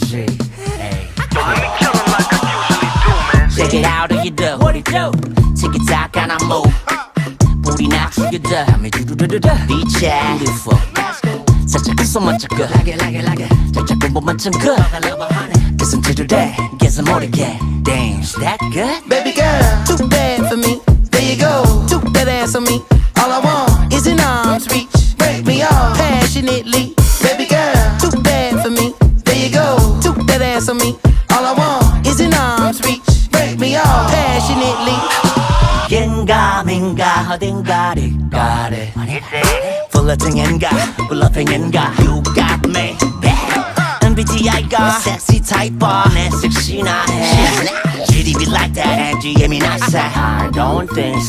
G. Hey. Check it out, how you do? What it do? Tick it tock and I move. Booty not you do. Me do do do do. Beach yeah. Beautiful. 살짝 웃어만 자꾸. Like it. 살짝 공부만 좀 good. Guess I'm to the day. Guess I'm 모르게. Damn, is that good? Baby girl, too bad for me. There you go, took that ass on me. All I want is an arm's reach. Break me off passionately. Baby girl, too bad for me. There you go, took that ass on me. All I want is an arm's reach. Break me off passionately. 겐가 민가 어딘가를 가래 플러팅인가 블러핑인가 You got me MBTI가 sexy type 내 섹시나 해 GDB like that and GM이 나서 I don't think